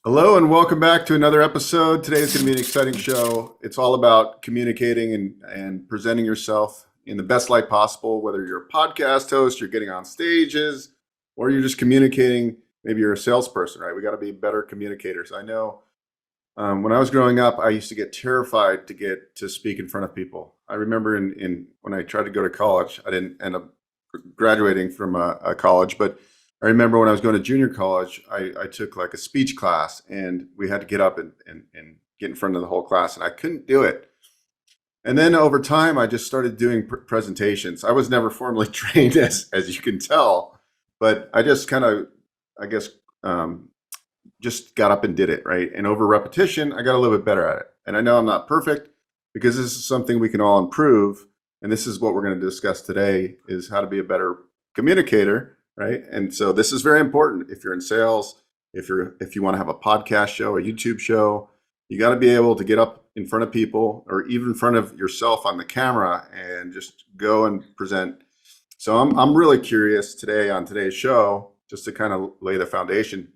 Hello and welcome back to another episode. Today is going to be an exciting show. It's all about communicating and presenting yourself in the best light possible, whether you're a podcast host, you're getting on stages, or you're just communicating. Maybe you're a salesperson, right? We got to be better communicators. I know when I was growing up, I used to get terrified to get to speak in front of people. I remember in when I tried to go to college, I didn't end up graduating from a college, but I remember when I was going to junior college, I took like a speech class and we had to get up and get in front of the whole class, and I couldn't do it. And then over time, I just started doing presentations. I was never formally trained, as you can tell, but I just kind of, I guess, um, just got up and did it, right? And over repetition, I got a little bit better at it. And I know I'm not perfect because this is something we can all improve. And this is what we're going to discuss today is how to be a better communicator, right? And so this is very important if you're in sales, if you want to have a podcast show, a YouTube show, you got to be able to get up in front of people or even in front of yourself on the camera and just go and present. So I'm really curious today on today's show, just to kind of lay the foundation,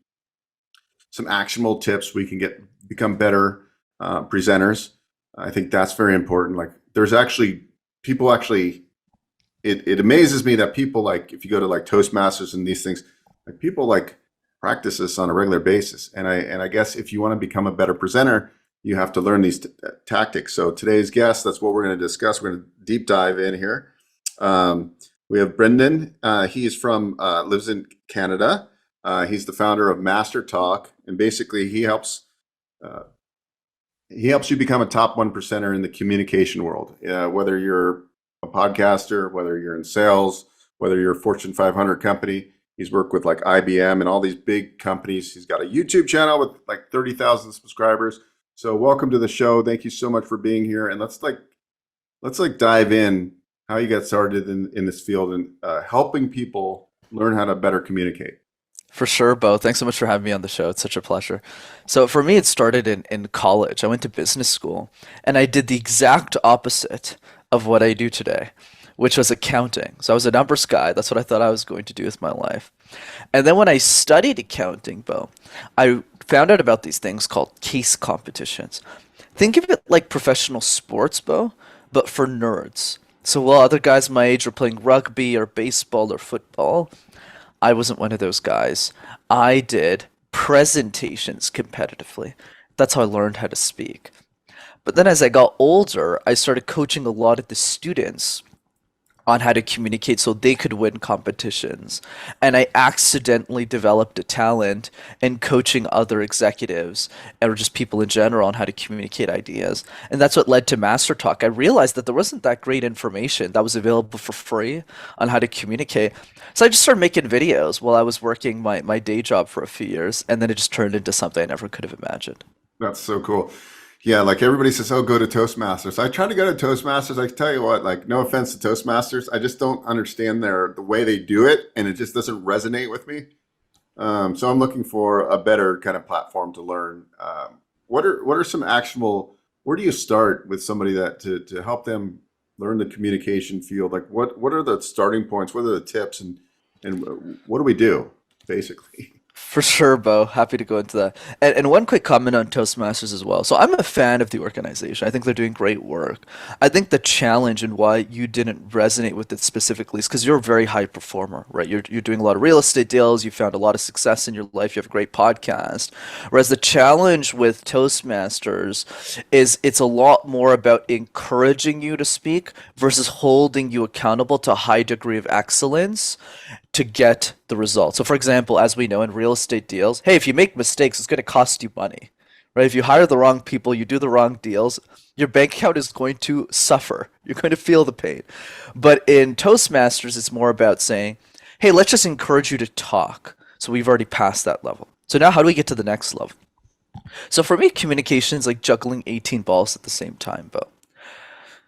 some actionable tips we can become better presenters. I think that's very important. Like there's actually people actually it amazes me that people, like if you go to like Toastmasters and these things, like people like practice this on a regular basis. And I guess if you want to become a better presenter, you have to learn these tactics. So today's guest, that's what we're going to discuss. We're going to deep dive in here. We have Brenden. He is from lives in Canada. He's the founder of MasterTalk, and basically uh, he helps you become a top 1%er in the communication world. Whether you're a podcaster, whether you're in sales, whether you're a Fortune 500 company, he's worked with like IBM and all these big companies. He's got a YouTube channel with like 30,000 subscribers. So welcome to the show. Thank you so much for being here. And let's dive in how you got started in this field and helping people learn how to better communicate. For sure, Beau. Thanks so much for having me on the show. It's such a pleasure. So for me, it started in college. I went to business school and I did the exact opposite of what I do today, which was accounting. So I was a numbers guy. That's what I thought I was going to do with my life. And then when I studied accounting, Beau, I found out about these things called case competitions. Think of it like professional sports, Beau, but for nerds. So while other guys my age were playing rugby or baseball or football, I wasn't one of those guys. I did presentations competitively. That's how I learned how to speak. But then as I got older, I started coaching a lot of the students on how to communicate so they could win competitions. And I accidentally developed a talent in coaching other executives or just people in general on how to communicate ideas. And that's what led to Master Talk. I realized that there wasn't that great information that was available for free on how to communicate. So I just started making videos while I was working my day job for a few years. And then it just turned into something I never could have imagined. That's so cool. Yeah, like everybody says, oh, go to Toastmasters. I try to go to Toastmasters. I tell you what, like, no offense to Toastmasters, I just don't understand the way they do it, and it just doesn't resonate with me. So I'm looking for a better kind of platform to learn. What are some actionable? Where do you start with somebody that to help them learn the communication field? Like, what are the starting points? What are the tips, and what do we do basically? For sure, Bo. Happy to go into that. And one quick comment on Toastmasters as well. So I'm a fan of the organization. I think they're doing great work. I think the challenge and why you didn't resonate with it specifically is because you're a very high performer, right? You're doing a lot of real estate deals. You found a lot of success in your life. You have a great podcast. Whereas the challenge with Toastmasters is it's a lot more about encouraging you to speak versus holding you accountable to a high degree of excellence to get the result. So, for example, as we know in real estate deals, hey, if you make mistakes, it's going to cost you money, right? If you hire the wrong people, you do the wrong deals, your bank account is going to suffer. You're going to feel the pain. But in Toastmasters, it's more about saying, hey, let's just encourage you to talk. So we've already passed that level. So now how do we get to the next level? So for me, communication is like juggling 18 balls at the same time, Bo.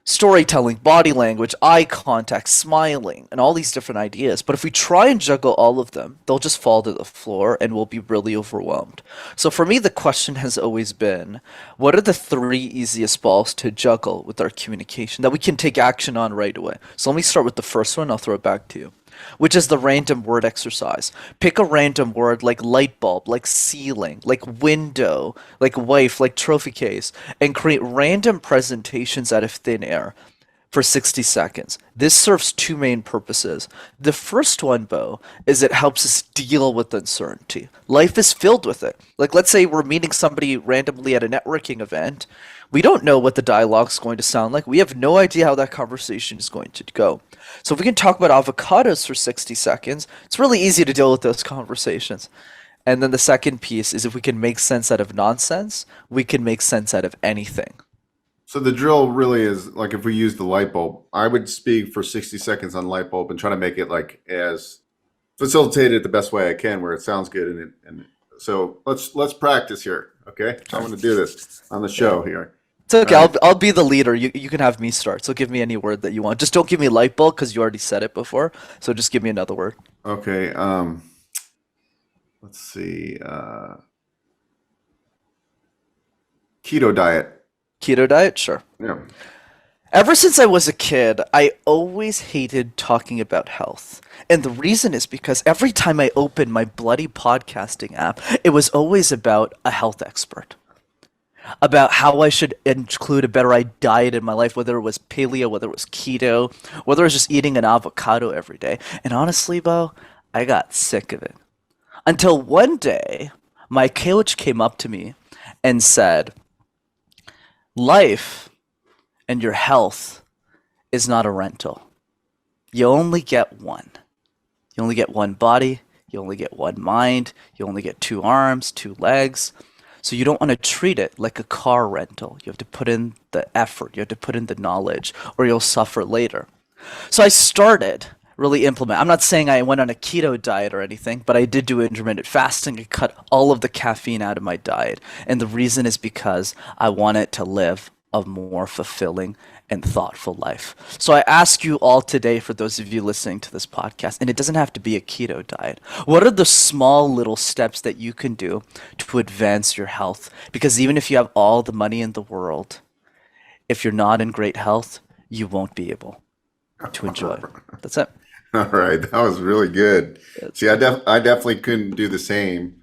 Storytelling, body language, eye contact, smiling, and all these different ideas. But if we try and juggle all of them, they'll just fall to the floor and we'll be really overwhelmed. So for me, the question has always been, what are the three easiest balls to juggle with our communication that we can take action on right away? So let me start with the first one. I'll throw it back to you. which is the random word exercise. Pick a random word like light bulb, like ceiling, like window, like wife, like trophy case, and create random presentations out of thin air for 60 seconds. This serves two main purposes. The first one, Beau, is it helps us deal with uncertainty. Life is filled with it. Like, let's say we're meeting somebody randomly at a networking event. We don't know what the dialogue's going to sound like. We have no idea how that conversation is going to go. So if we can talk about avocados for 60 seconds, it's really easy to deal with those conversations. And then the second piece is if we can make sense out of nonsense, we can make sense out of anything. So the drill really is like if we use the light bulb, I would speak for 60 seconds on light bulb and try to make it like as facilitated the best way I can where it sounds good. And so let's practice here. Okay. I'm going to do this on the show here. It's okay. All right. I'll be the leader. You can have me start. So give me any word that you want. Just don't give me light bulb because you already said it before. So just give me another word. Okay. Let's see. Keto diet. Keto diet? Sure. Yeah. Ever since I was a kid, I always hated talking about health. And the reason is because every time I opened my bloody podcasting app, it was always about a health expert. About how I should include a better diet in my life, whether it was paleo, whether it was keto, whether it was just eating an avocado every day. And honestly, Beau, I got sick of it. Until one day, my coach came up to me and said, life and your health is not a rental. You only get one. You only get one body. You only get one mind. You only get two arms, two legs. So you don't want to treat it like a car rental. You have to put in the effort. You have to put in the knowledge or you'll suffer later. So I started really implement. I'm not saying I went on a keto diet or anything, but I did do intermittent fasting and cut all of the caffeine out of my diet. And the reason is because I wanted to live a more fulfilling and thoughtful life. So I ask you all today, for those of you listening to this podcast, and it doesn't have to be a keto diet, what are the small little steps that you can do to advance your health? Because even if you have all the money in the world, if you're not in great health, you won't be able to enjoy. That's it. All right, that was really good. That's See, I definitely couldn't do the same.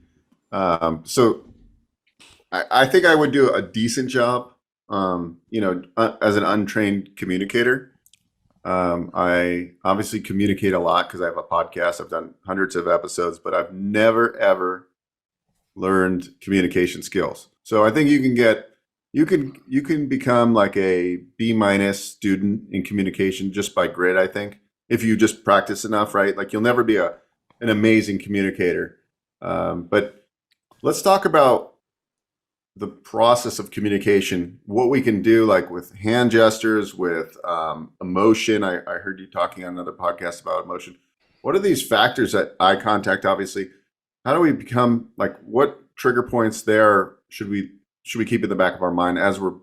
So I think I would do a decent job, as an untrained communicator. I obviously communicate a lot because I have a podcast. I've done hundreds of episodes, but I've never ever learned communication skills. So I think you can become like a B- student in communication just by grit, I think. If you just practice enough, right? Like you'll never be an amazing communicator. But let's talk about the process of communication, what we can do like with hand gestures, with emotion. I heard you talking on another podcast about emotion. What are these factors that eye contact, obviously? How do we become like, what trigger points there should we keep in the back of our mind as we're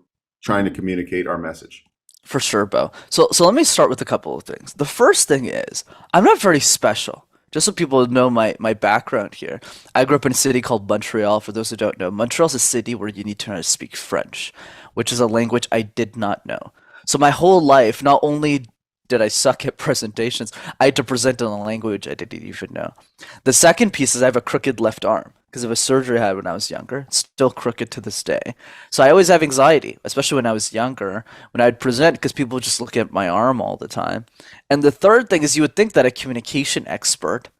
trying to communicate our message? For sure, Beau. So let me start with a couple of things. The first thing is, I'm not very special. Just so people know my background here. I grew up in a city called Montreal. For those who don't know, Montreal's a city where you need to know how to speak French, which is a language I did not know. So my whole life, not only did I suck at presentations, I had to present in a language I didn't even know. The second piece is I have a crooked left arm because of a surgery I had when I was younger. It's still crooked to this day. So I always have anxiety, especially when I was younger, when I'd present because people would just look at my arm all the time. And the third thing is you would think that a communication expert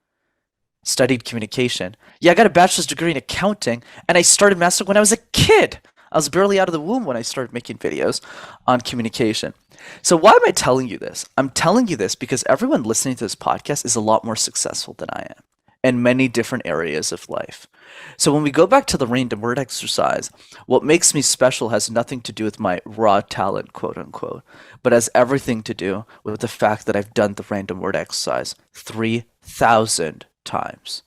studied communication. Yeah, I got a bachelor's degree in accounting, and I started mastering when I was a kid. I was barely out of the womb when I started making videos on communication. So why am I telling you this? I'm telling you this because everyone listening to this podcast is a lot more successful than I am in many different areas of life. So when we go back to the random word exercise, what makes me special has nothing to do with my raw talent, quote unquote, but has everything to do with the fact that I've done the random word exercise 3,000 times.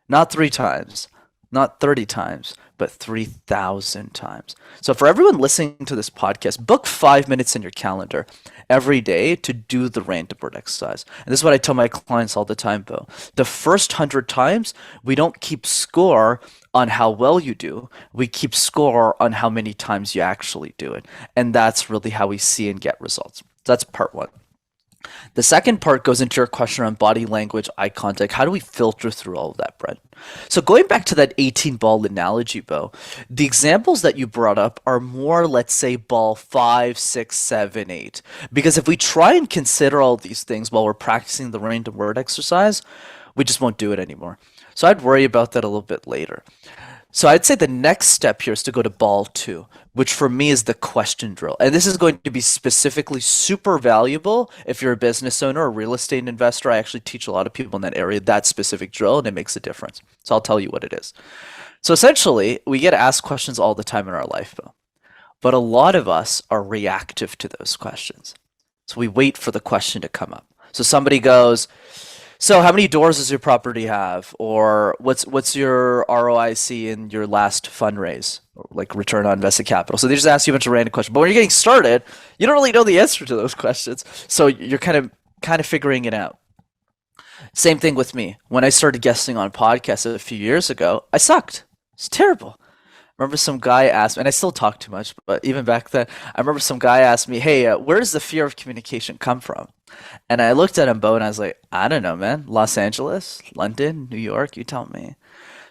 Not 3 times, not 30 times, but 3,000 times. So for everyone listening to this podcast, book 5 minutes in your calendar every day to do the random word exercise. And this is what I tell my clients all the time, Beau. The first 100 times, we don't keep score on how well you do. We keep score on how many times you actually do it. And that's really how we see and get results. That's part one. The second part goes into your question on body language, eye contact. How do we filter through all of that, Brent? So going back to that 18 ball analogy, Beau, the examples that you brought up are more, let's say, ball 5, 6, 7, 8. Because if we try and consider all these things while we're practicing the random word exercise, we just won't do it anymore. So I'd worry about that a little bit later. So I'd say the next step here is to go to ball 2, which for me is the question drill. And this is going to be specifically super valuable if you're a business owner or real estate investor. I actually teach a lot of people in that area that specific drill, and it makes a difference. So I'll tell you what it is. So essentially, we get asked questions all the time in our life, Beau. But a lot of us are reactive to those questions. So we wait for the question to come up. So somebody goes, so how many doors does your property have? Or what's your ROIC in your last fundraise? Or like return on invested capital. So they just ask you a bunch of random questions. But when you're getting started, you don't really know the answer to those questions. So you're kind of figuring it out. Same thing with me. When I started guesting on podcasts a few years ago, I sucked. It's terrible. I remember some guy asked me, and I still talk too much, but even back then, I remember some guy asked me, hey, where does the fear of communication come from? And I looked at him, Beau, and I was like, I don't know, man. Los Angeles, London, New York, you tell me.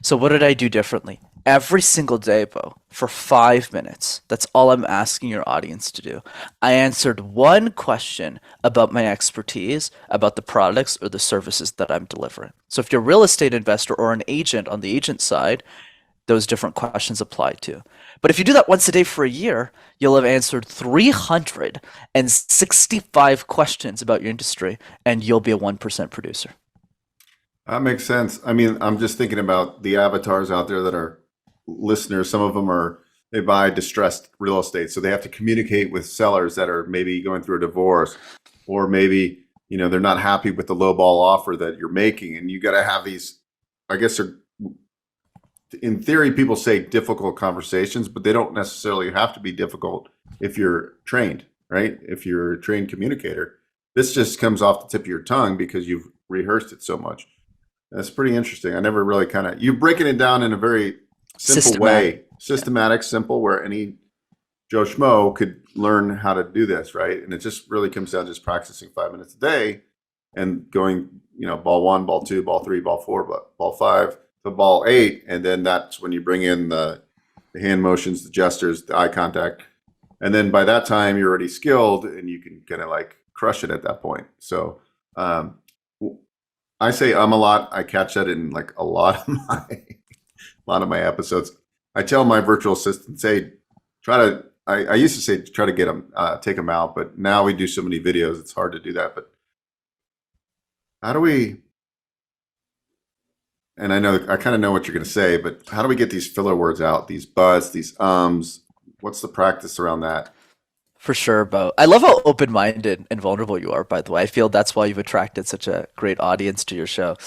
So what did I do differently? Every single day, Beau, for 5 minutes, that's all I'm asking your audience to do. I answered one question about my expertise, about the products or the services that I'm delivering. So if you're a real estate investor or an agent on the agent side, those different questions apply to. But if you do that once a day for a year, you'll have answered 365 questions about your industry, and you'll be a 1% producer. That makes sense. I mean, I'm just thinking about the avatars out there that are listeners. Some of them they buy distressed real estate, so they have to communicate with sellers that are maybe going through a divorce, or maybe, they're not happy with the low ball offer that you're making. And you got to have these, I guess in theory, people say difficult conversations, but they don't necessarily have to be difficult if you're trained, right? If you're a trained communicator, this just comes off the tip of your tongue because you've rehearsed it so much. That's pretty interesting. I never really you're breaking it down in a very simple way, systematic, simple, where any Joe Schmo could learn how to do this, right? And it just really comes down to just practicing 5 minutes a day and going, ball 1, ball 2, ball 3, ball 4, ball 5. The ball 8, and then that's when you bring in the hand motions, the gestures, the eye contact, and then by that time you're already skilled and you can kind of like crush it at that point. So I say a lot. I catch that in like a lot of my episodes. I tell my virtual assistant, say, I used to say try to get them, take them out, but now we do so many videos, it's hard to do that. But how do we? And I kind of know what you're going to say, but how do we get these filler words out? These buts, these ums. What's the practice around that? For sure, Beau. I love how open-minded and vulnerable you are, by the way. I feel that's why you've attracted such a great audience to your show,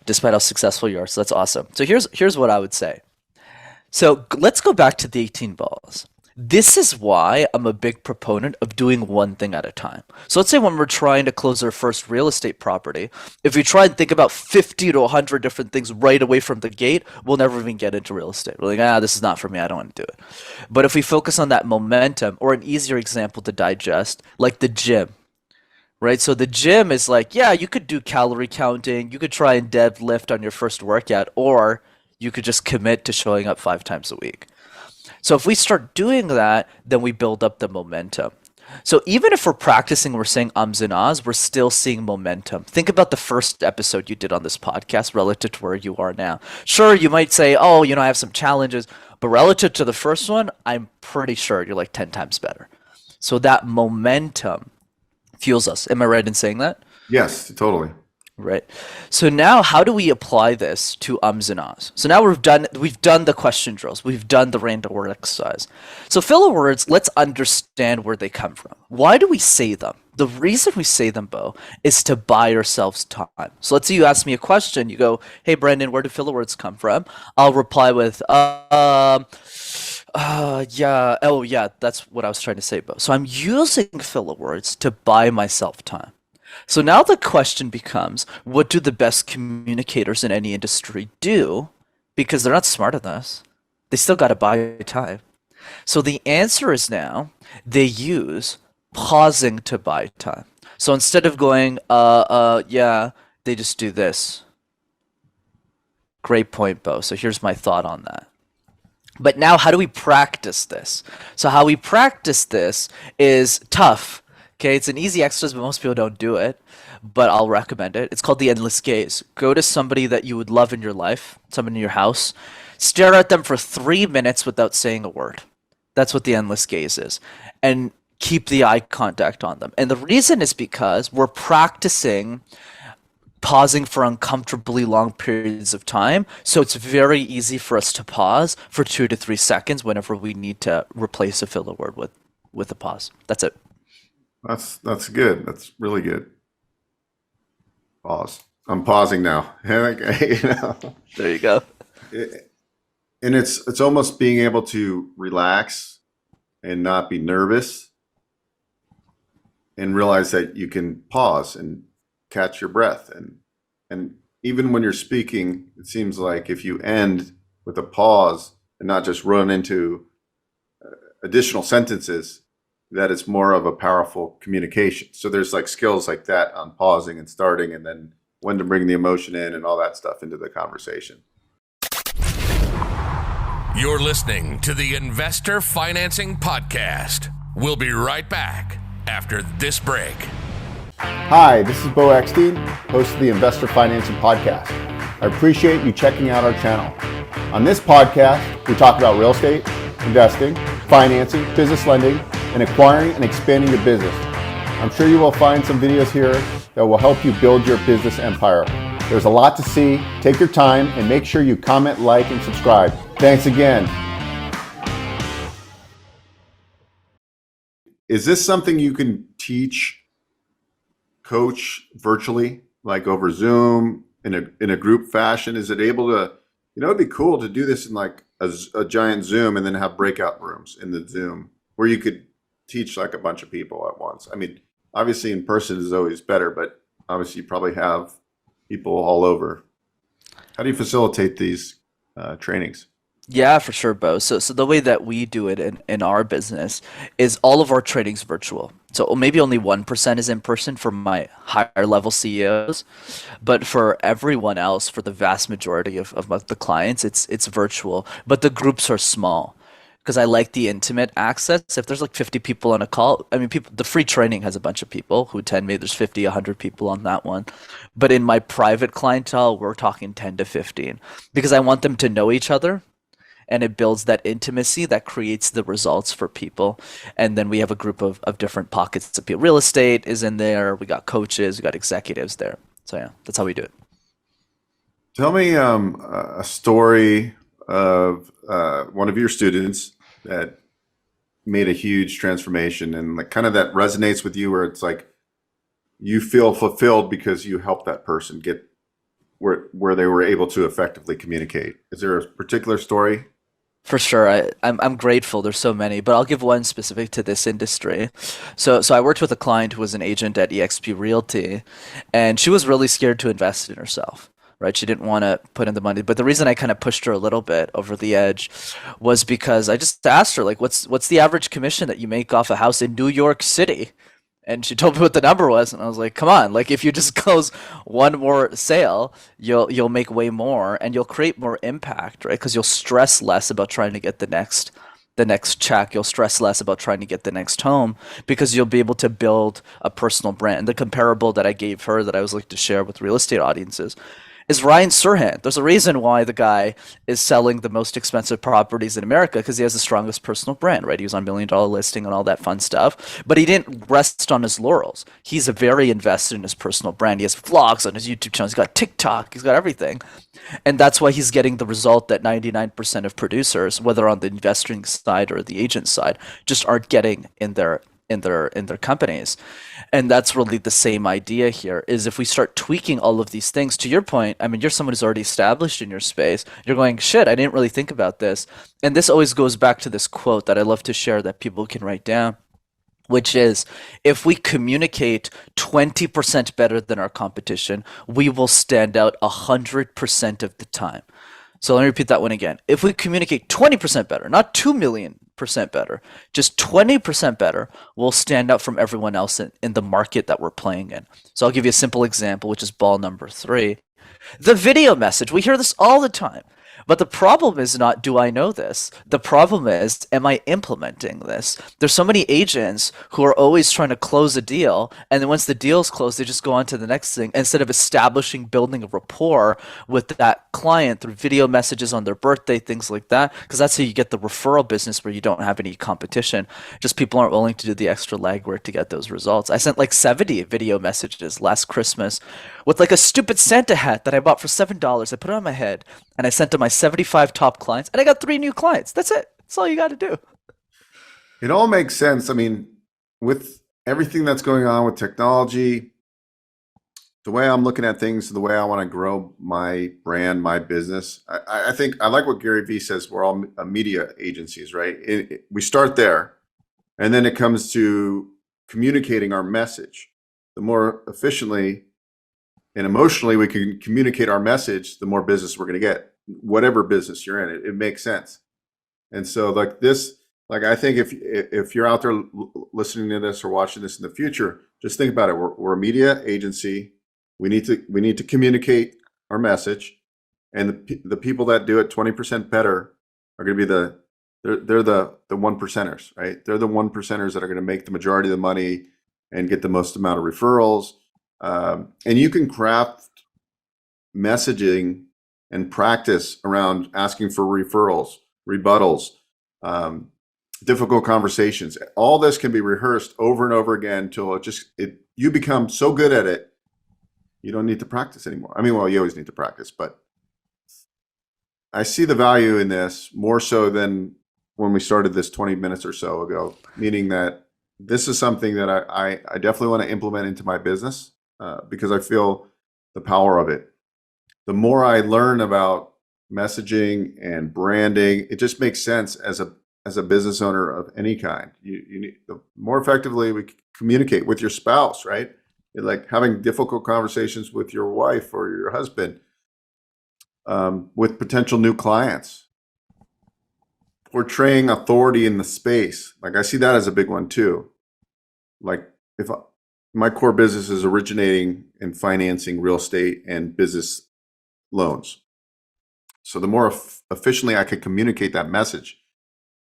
despite how successful you are. So that's awesome. So here's what I would say. So let's go back to the 18 balls. This is why I'm a big proponent of doing one thing at a time. So let's say when we're trying to close our first real estate property, if we try and think about 50 to 100 different things right away from the gate, we'll never even get into real estate. We're like, this is not for me. I don't want to do it. But if we focus on that momentum, or an easier example to digest, like the gym, right? So the gym is like, yeah, you could do calorie counting. You could try and deadlift on your first workout, or you could just commit to showing up 5 times a week. So if we start doing that, then we build up the momentum. So even if we're practicing, we're saying ums and ahs, we're still seeing momentum. Think about the first episode you did on this podcast relative to where you are now. Sure, you might say, I have some challenges, but relative to the first one, I'm pretty sure you're like 10 times better. So that momentum fuels us. Am I right in saying that? Yes, totally. Right. So now how do we apply this to ums and ahs? So now we've done the question drills. We've done the random word exercise. So filler words, let's understand where they come from. Why do we say them? The reason we say them, Beau, is to buy ourselves time. So let's say you ask me a question. You go, hey, Brenden, where do filler words come from? I'll reply with, yeah, oh, yeah, that's what I was trying to say, Beau. So I'm using filler words to buy myself time. So now the question becomes, what do the best communicators in any industry do? Because they're not smarter than us. They still got to buy time. So the answer is now they use pausing to buy time. So instead of going, yeah, they just do this. Great point, Bo. So here's my thought on that. But now, how do we practice this? So how we practice this is tough. Okay, it's an easy exercise, but most people don't do it. But I'll recommend it. It's called the endless gaze. Go to somebody that you would love in your life, someone in your house, stare at them for 3 minutes without saying a word. That's what the endless gaze is. And keep the eye contact on them. And the reason is because we're practicing pausing for uncomfortably long periods of time. So it's very easy for us to pause for 2 to 3 seconds whenever we need to replace a filler word with a pause. That's it. That's good. That's really good. Pause. I'm pausing now. You know, There you go. and it's almost being able to relax and not be nervous and realize that you can pause and catch your breath. And even when you're speaking, it seems like if you end with a pause and not just run into additional sentences, that it's more of a powerful communication. So there's like skills like that on pausing and starting, and then when to bring the emotion in and all that stuff into the conversation. You're listening to the Investor Financing Podcast. We'll be right back after this break. Hi, this is Beau host of the Investor Financing Podcast. I appreciate you checking out our channel. On this podcast, we talk about real estate, investing, financing, business lending, and acquiring and expanding your business. I'm sure you will find some videos here that will help you build your business empire. There's a lot to see. Take your time and make sure you comment, like, and subscribe. Thanks again. Is this something you can teach, coach virtually, like over Zoom in a group fashion? Is it able to, it'd be cool to do this in like a giant Zoom and then have breakout rooms in the Zoom where you could teach like a bunch of people at once. I mean, obviously in person is always better, but obviously you probably have people all over. How do you facilitate these trainings? Yeah, for sure, Bo. So the way that we do it in our business is all of our training's virtual. So maybe only 1% is in person for my higher level CEOs, but for everyone else, for the vast majority of the clients, it's virtual. But the groups are small because I like the intimate access. If there's like 50 people on a call, I mean, the free training has a bunch of people who attend me. There's 50, 100 people on that one. But in my private clientele, we're talking 10 to 15 because I want them to know each other. And it builds that intimacy that creates the results for people. And then we have a group of different pockets of people. Real estate is in there. We got coaches, we got executives there. So yeah, that's how we do it. Tell me a story of one of your students that made a huge transformation and like kind of that resonates with you where it's like you feel fulfilled because you helped that person get where they were able to effectively communicate. Is there a particular story? For sure. I'm grateful. There's so many, but I'll give one specific to this industry. So I worked with a client who was an agent at eXp Realty, and she was really scared to invest in herself. Right? She didn't want to put in the money. But the reason I kind of pushed her a little bit over the edge was because I just asked her, like, what's the average commission that you make off a house in New York City? And she told me what the number was, and I was like, come on, like if you just close one more sale, you'll make way more and you'll create more impact, right? Because you'll stress less about trying to get the next check. You'll stress less about trying to get the next home because you'll be able to build a personal brand. And the comparable that I gave her that I was looking to share with real estate audiences is Ryan Serhant. There's a reason why the guy is selling the most expensive properties in America because he has the strongest personal brand, right? He was on $1 Million Listing and all that fun stuff, but he didn't rest on his laurels. He's very invested in his personal brand. He has vlogs on his YouTube channel. He's got TikTok. He's got everything. And that's why he's getting the result that 99% of producers, whether on the investing side or the agent side, just aren't getting in their companies. And that's really the same idea here is if we start tweaking all of these things, to your point, I mean, you're someone who's already established in your space. You're going, shit, I didn't really think about this. And this always goes back to this quote that I love to share that people can write down, which is if we communicate 20% better than our competition, we will stand out 100% of the time. So let me repeat that one again. If we communicate 20% better, not 2 million% better, just 20% better, we'll stand out from everyone else in the market that we're playing in. So I'll give you a simple example, which is ball number 3. The video message. We hear this all the time. But the problem is not, do I know this? The problem is, am I implementing this? There's so many agents who are always trying to close a deal, and then once the deal's closed, they just go on to the next thing instead of establishing, building a rapport with that client through video messages on their birthday, things like that, because that's how you get the referral business where you don't have any competition. Just people aren't willing to do the extra legwork to get those results. I sent like 70 video messages last Christmas with like a stupid Santa hat that I bought for $7. I put it on my head, and I sent to my 75 top clients, and I got 3 new clients. That's it. That's all you got to do. It all makes sense. I mean, with everything that's going on with technology, the way I'm looking at things, the way I want to grow my brand, my business, I think I like what Gary Vee says. We're all media agencies, right? We start there, and then it comes to communicating our message. The more efficiently and emotionally we can communicate our message, the more business we're going to get, whatever business you're in. It makes sense. And so like this, like I think if you're out there listening to this or watching this in the future, just think about it. We're a media agency. We need to communicate our message, and the people that do it 20% better are going to be they're the 1%ers, right? They're the 1%ers that are going to make the majority of the money and get the most amount of referrals. And you can craft messaging and practice around asking for referrals, rebuttals, difficult conversations. All this can be rehearsed over and over again until you become so good at it, you don't need to practice anymore. I mean, well, you always need to practice, but I see the value in this more so than when we started this 20 minutes or so ago, meaning that this is something that I definitely want to implement into my business. Because I feel the power of it. The more I learn about messaging and branding, it just makes sense as a business owner of any kind. You need, the more effectively we communicate with your spouse, right? Like having difficult conversations with your wife or your husband, with potential new clients, portraying authority in the space. Like I see that as a big one too. Like my core business is originating and financing real estate and business loans. So the more efficiently I could communicate that message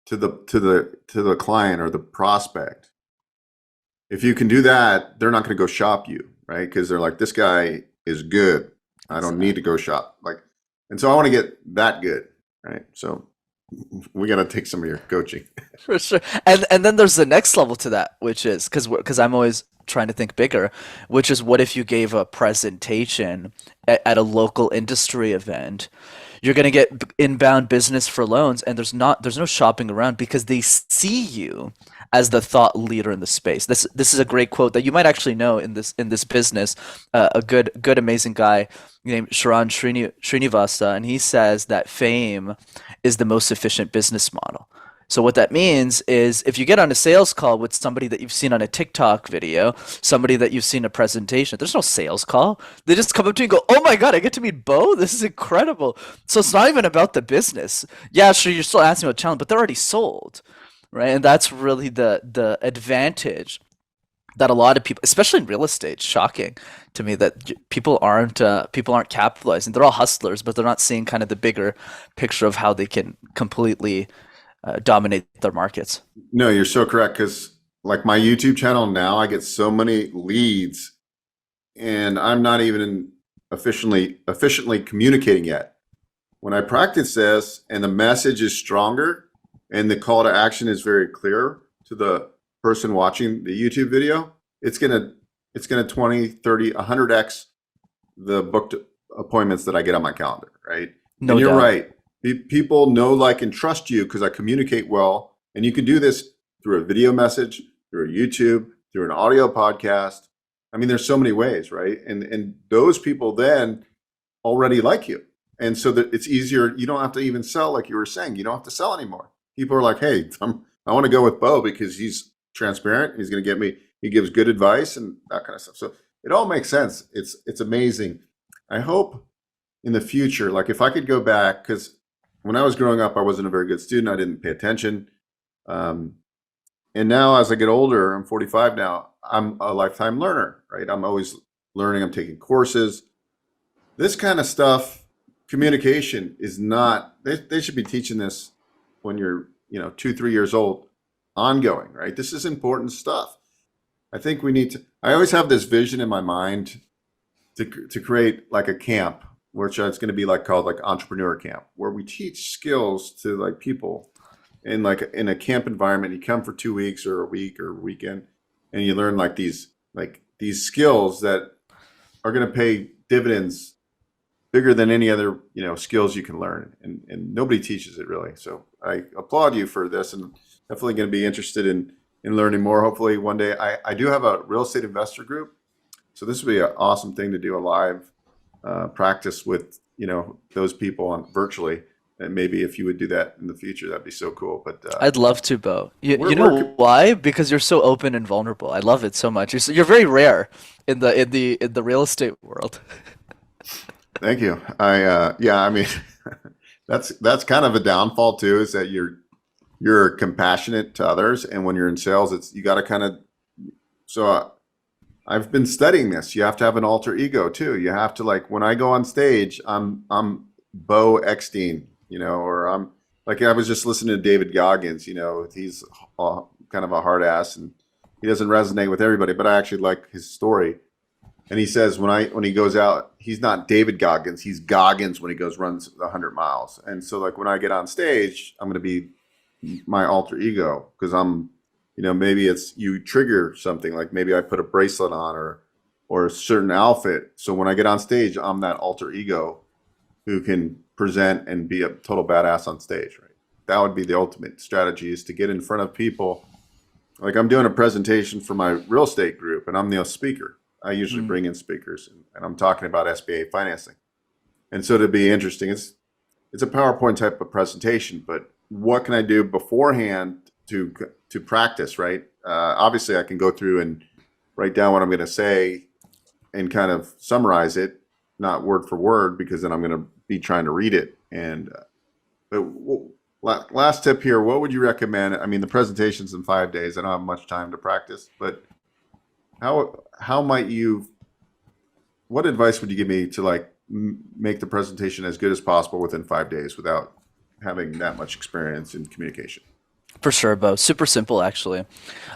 to the client or the prospect, if you can do that, they're not going to go shop you, right? Because they're like, this guy is good. I don't need to go shop. And so I want to get that good, right? So we got to take some of your coaching. For sure. And then there's the next level to that, which is because I'm always trying to think bigger, which is what if you gave a presentation at a local industry event? You're going to get inbound business for loans, and there's no shopping around because they see you as the thought leader in the space. This is a great quote that you might actually know in this business. A good amazing guy named Sharon Srinivasa, and he says that fame is the most efficient business model. So what that means is if you get on a sales call with somebody that you've seen on a TikTok video, somebody that you've seen a presentation, there's no sales call. They just come up to you and go, oh my God, I get to meet Beau? This is incredible. So it's not even about the business. Yeah, sure, you're still asking about challenge, but they're already sold, right? And that's really the advantage that a lot of people, especially in real estate, shocking to me that people aren't capitalizing. They're all hustlers, but they're not seeing kind of the bigger picture of how they can completely dominate their markets. No, you're so correct. Because like my YouTube channel now, I get so many leads, and I'm not even efficiently communicating yet. When I practice this, and the message is stronger, and the call to action is very clear to the person watching the YouTube video, it's gonna 20, 30, 100x the booked appointments that I get on my calendar, right? No and you're doubt. right. People know, like, and trust you because I communicate well. And you can do this through a video message, through a YouTube, through an audio podcast. I mean, there's so many ways, right? And those people then already like you. And so that it's easier. You don't have to even sell, like you were saying. You don't have to sell anymore. People are like, hey, I want to go with Beau because he's transparent. He's going to get me. He gives good advice and that kind of stuff. So it all makes sense. It's amazing. I hope in the future, like if I could go back, because when I was growing up, I wasn't a very good student. I didn't pay attention. And now as I get older, I'm 45 now, I'm a lifetime learner, right? I'm always learning. I'm taking courses. This kind of stuff, communication is not, they should be teaching this when you're, 2, 3 years old, ongoing, right? This is important stuff. I think we need to, I always have this vision in my mind to create like a camp, which it's going to be like called like entrepreneur camp, where we teach skills to like people in a camp environment. You come for 2 weeks or a week or a weekend, and you learn like these skills that are going to pay dividends bigger than any other skills you can learn, and nobody teaches it really. So I applaud you for this, and definitely going to be interested in learning more. Hopefully one day. I do have a real estate investor group, so this would be an awesome thing to do, a live practice with those people on virtually. And maybe if you would do that in the future, that'd be so cool. But I'd love to, Beau. You We're- know we're- why? Because you're so open and vulnerable. I love it so much. You're very rare in the real estate world. thank you. I mean, that's kind of a downfall too, is that you're compassionate to others, and when you're in sales, you got to kind of. So I've been studying this. You have to have an alter ego too. You have to, like, when I go on stage, I'm Beau Eckstein, or I'm like, I was just listening to David Goggins. He's kind of a hard ass, and he doesn't resonate with everybody, but I actually like his story. And he says when he goes out, he's not David Goggins, he's Goggins when he runs 100 miles. And so like when I get on stage, I'm going to be my alter ego, because I'm, maybe it's you trigger something, like maybe I put a bracelet on or a certain outfit. So when I get on stage, I'm that alter ego who can present and be a total badass on stage, right? That would be the ultimate strategy, is to get in front of people. Like I'm doing a presentation for my real estate group, and I'm the speaker. I usually bring in speakers, and I'm talking about SBA financing. And so to be interesting, it's a PowerPoint type of presentation, but what can I do beforehand to practice, right? Obviously, I can go through and write down what I'm going to say and kind of summarize it, not word for word, because then I'm going to be trying to read it. And but last tip here, what would you recommend? I mean, the presentation's in 5 days. I don't have much time to practice, but how might you? What advice would you give me to like make the presentation as good as possible within 5 days without having that much experience in communication? For sure, Beau. Super simple, actually.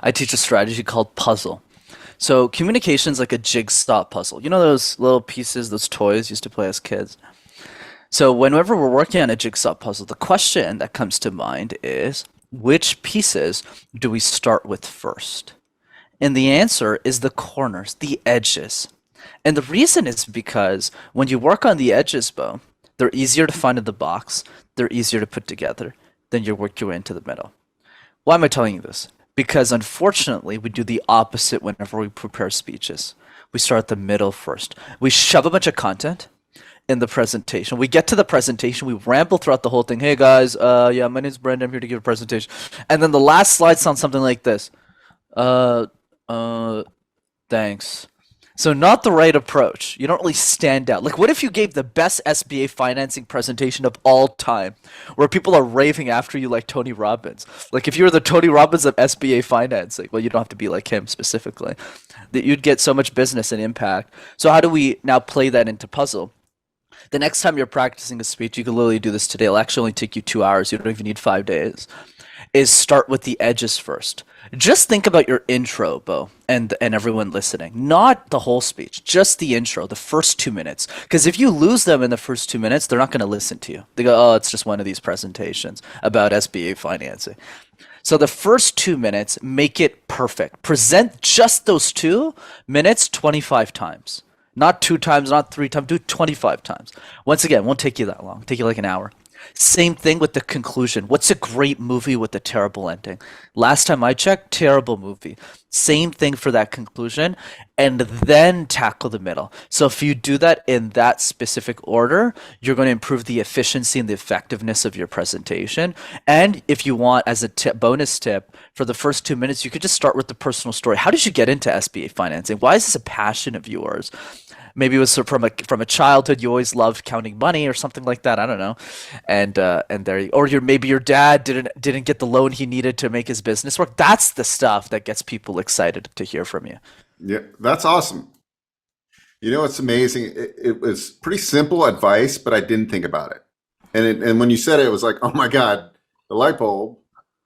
I teach a strategy called puzzle. So communication's like a jigsaw puzzle. You know those little pieces, those toys used to play as kids? So whenever we're working on a jigsaw puzzle, the question that comes to mind is, which pieces do we start with first? And the answer is the corners, the edges. And the reason is because when you work on the edges, Beau, they're easier to find in the box, they're easier to put together, then you work your way into the middle. Why am I telling you this? Because unfortunately, we do the opposite whenever we prepare speeches. We start at the middle first. We shove a bunch of content in the presentation. We get to the presentation, we ramble throughout the whole thing. Hey guys, my name's Brenden, I'm here to give a presentation. And then the last slide sounds something like this. Thanks. So not the right approach. You don't really stand out. Like, what if you gave the best SBA financing presentation of all time, where people are raving after you like Tony Robbins? Like, if you were the Tony Robbins of SBA financing, well, you don't have to be like him specifically, that you'd get so much business and impact. So how do we now play that into puzzle? The next time you're practicing a speech, you can literally do this today. It'll actually only take you 2 hours. You don't even need 5 days. Is start with the edges first. Just think about your intro, Beau, and everyone listening. Not the whole speech, just the intro, the first 2 minutes. Because if you lose them in the first 2 minutes, they're not going to listen to you. They go, oh, it's just one of these presentations about SBA financing. So the first 2 minutes, make it perfect. Present just those 2 minutes 25 times. Not 2 times, not 3 times, do 25 times. Once again, won't take you that long. Take you like an hour. Same thing with the conclusion. What's a great movie with a terrible ending? Last time I checked, terrible movie. Same thing for that conclusion, and then tackle the middle. So if you do that in that specific order, you're going to improve the efficiency and the effectiveness of your presentation. And if you want, as a bonus tip, for the first 2 minutes, you could just start with the personal story. How did you get into SBA financing? Why is this a passion of yours? maybe it was from a childhood you always loved counting money or something like that. I don't know, and there, or maybe your dad didn't get the loan he needed to make his business work. That's the stuff that gets people excited to hear from you. Yeah, that's awesome. You know, it's amazing. It was pretty simple advice, but I didn't think about it. And when you said it was like, oh my God, the light bulb,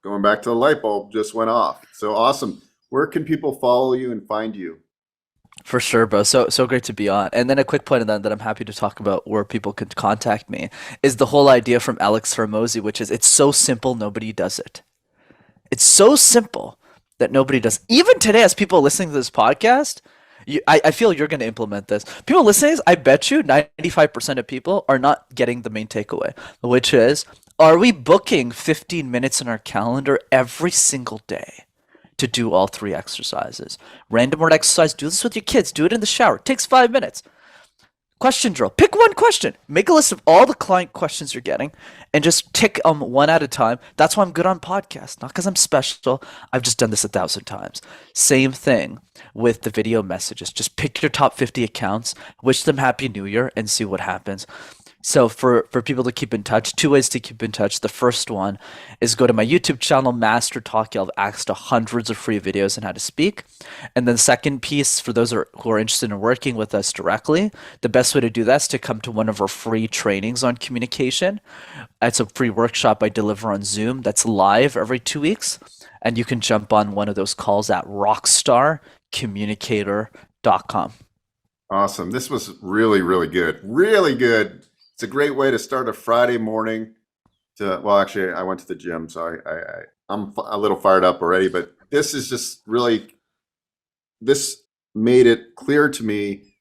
going back to the light bulb, just went off. So awesome. Where can people follow you and find you? For sure, bro. So great to be on. And then a quick point of that I'm happy to talk about where people can contact me is the whole idea from Alex Hormozy, which is it's so simple, nobody does it. It's so simple that nobody does. Even today, as people listening to this podcast, I feel you're going to implement this. People listening, I bet you 95% of people are not getting the main takeaway, which is, are we booking 15 minutes in our calendar every single day to do all 3 exercises? Random word exercise, do this with your kids, do it in the shower. It takes 5 minutes. Question drill. Pick one question. Make a list of all the client questions you're getting and just tick them one at a time. That's why I'm good on podcasts. Not because I'm special. I've just done this 1,000 times. Same thing with the video messages. Just pick your top 50 accounts, wish them Happy New Year, and see what happens. So for people to keep in touch, 2 ways to keep in touch. The first one is go to my YouTube channel, MasterTalk. You'll have access to hundreds of free videos on how to speak. And then the second piece, for those who are interested in working with us directly, the best way to do that is to come to one of our free trainings on communication. It's a free workshop I deliver on Zoom that's live every 2 weeks. And you can jump on one of those calls at rockstarcommunicator.com. Awesome. This was really, really good. Really good. It's a great way to start a Friday morning. Actually, I went to the gym, so I'm a little fired up already. But this is just really, this made it clear to me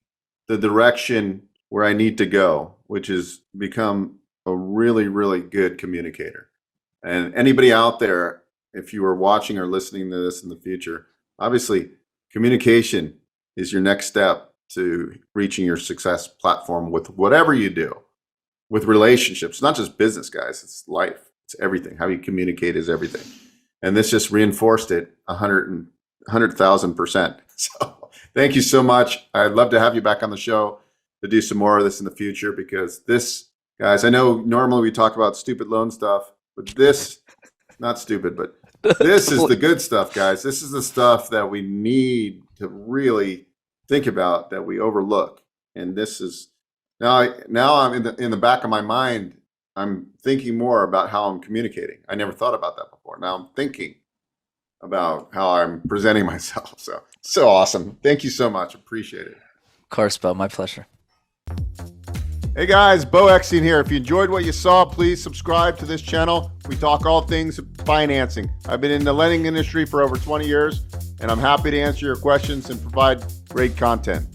the direction where I need to go, which is become a really, really good communicator. And anybody out there, if you are watching or listening to this in the future, obviously communication is your next step to reaching your success platform with whatever you do. With relationships, not just business, guys, it's life. It's everything. How you communicate is everything. And this just reinforced it 100,000%. So thank you so much. I'd love to have you back on the show to do some more of this in the future, because this, guys, I know normally we talk about stupid loan stuff, but this, not stupid, but this is the good stuff, guys. This is the stuff that we need to really think about, that we overlook. And this is, Now I'm in the back of my mind, I'm thinking more about how I'm communicating. I never thought about that before. Now I'm thinking about how I'm presenting myself. So awesome. Thank you so much. Appreciate it. Of course, Beau. My pleasure. Hey guys, Beau Eckstein here. If you enjoyed what you saw, please subscribe to this channel. We talk all things financing. I've been in the lending industry for over 20 years, and I'm happy to answer your questions and provide great content.